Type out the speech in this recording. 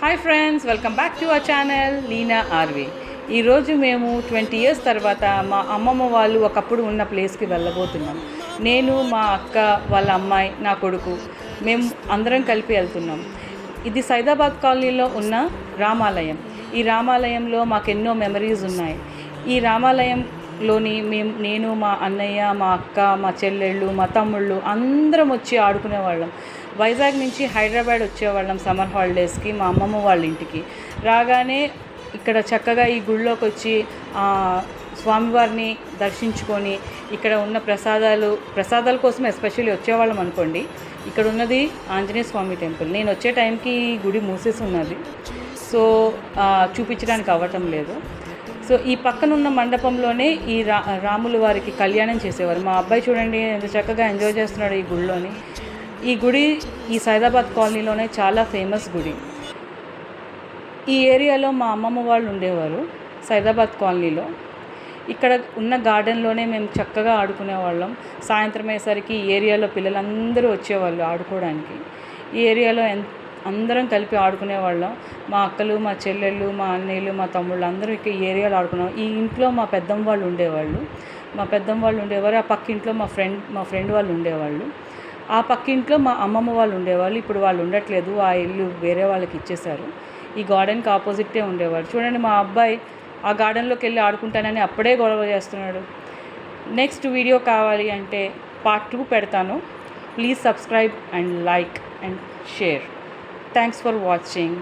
Hi friends, welcome back to our channel Leena ఆర్వి. ఈరోజు మేము 20 ఇయర్స్ తర్వాత మా అమ్మమ్మ వాళ్ళు ఒకప్పుడు ఉన్న ప్లేస్కి వెళ్ళబోతున్నాం. నేను, మా అక్క, వాళ్ళ అమ్మాయి, నా కొడుకు, మేము అందరం కలిపి వెళ్తున్నాం. ఇది సైదాబాద్ కాలనీలో ఉన్న రామాలయం. ఈ రామాలయంలో మాకు ఎన్నో మెమరీస్ ఉన్నాయి. ఈ రామాలయంలోని నేను, మా అన్నయ్య, మా అక్క, మా చెల్లెళ్ళు, మా తమ్ముళ్ళు అందరం వచ్చి ఆడుకునేవాళ్ళం. వైజాగ్ నుంచి హైదరాబాద్ వచ్చేవాళ్ళం సమ్మర్ హాలిడేస్కి మా అమ్మమ్మ వాళ్ళ ఇంటికి. రాగానే ఇక్కడ చక్కగా ఈ గుళ్ళోకి వచ్చి స్వామివారిని దర్శించుకొని ఇక్కడ ఉన్న ప్రసాదాల కోసం ఎస్పెషల్లీ వచ్చేవాళ్ళం అనుకోండి. ఇక్కడ ఉన్నది ఆంజనేయ స్వామి టెంపుల్. నేను వచ్చే టైంకి ఈ గుడి మూసేసి ఉన్నది, సో చూపించడానికి అవ్వటం లేదు. సో ఈ పక్కనున్న మండపంలోనే ఈ రాముల వారికి కళ్యాణం చేసేవారు. మా అబ్బాయి చూడండి ఎంత చక్కగా ఎంజాయ్ చేస్తున్నాడు ఈ గుడిలోని. ఈ గుడి ఈ సైదాబాద్ కాలనీలోనే చాలా ఫేమస్ గుడి. ఈ ఏరియాలో మా అమ్మమ్మ వాళ్ళు ఉండేవారు సైదాబాద్ కాలనీలో. ఇక్కడ ఉన్న గార్డెన్లోనే మేము చక్కగా ఆడుకునేవాళ్ళం. సాయంత్రం అయ్యేసరికి ఈ ఏరియాలో పిల్లలందరూ వచ్చేవాళ్ళు ఆడుకోవడానికి. ఈ ఏరియాలో అందరం కలిపి ఆడుకునేవాళ్ళం. మా అక్కలు, మా చెల్లెళ్ళు, మా అన్నయ్యలు, మా తమ్ముళ్ళు అందరూ ఇక్కడ ఈ ఏరియాలో ఆడుకునేవాళ్ళు. ఈ ఇంట్లో మా పెద్దమ్మ వాళ్ళు ఉండేవాళ్ళు. ఆ పక్కింట్లో మా ఫ్రెండ్ వాళ్ళు ఉండేవాళ్ళు. ఆ పక్కింట్లో మా అమ్మమ్మ వాళ్ళు ఉండేవాళ్ళు. ఇప్పుడు వాళ్ళు ఉండట్లేదు, ఆ ఇల్లు వేరే వాళ్ళకి ఇచ్చేశారు. ఈ గార్డెన్కి ఆపోజిట్టే ఉండేవాళ్ళు. చూడండి, మా అబ్బాయి ఆ గార్డెన్లోకి వెళ్ళి ఆడుకుంటానని అప్పుడే గొడవ చేస్తున్నాడు. నెక్స్ట్ వీడియో కావాలి అంటే పార్ట్ 2 పెడతాను. Please subscribe and like and share. Thanks for watching.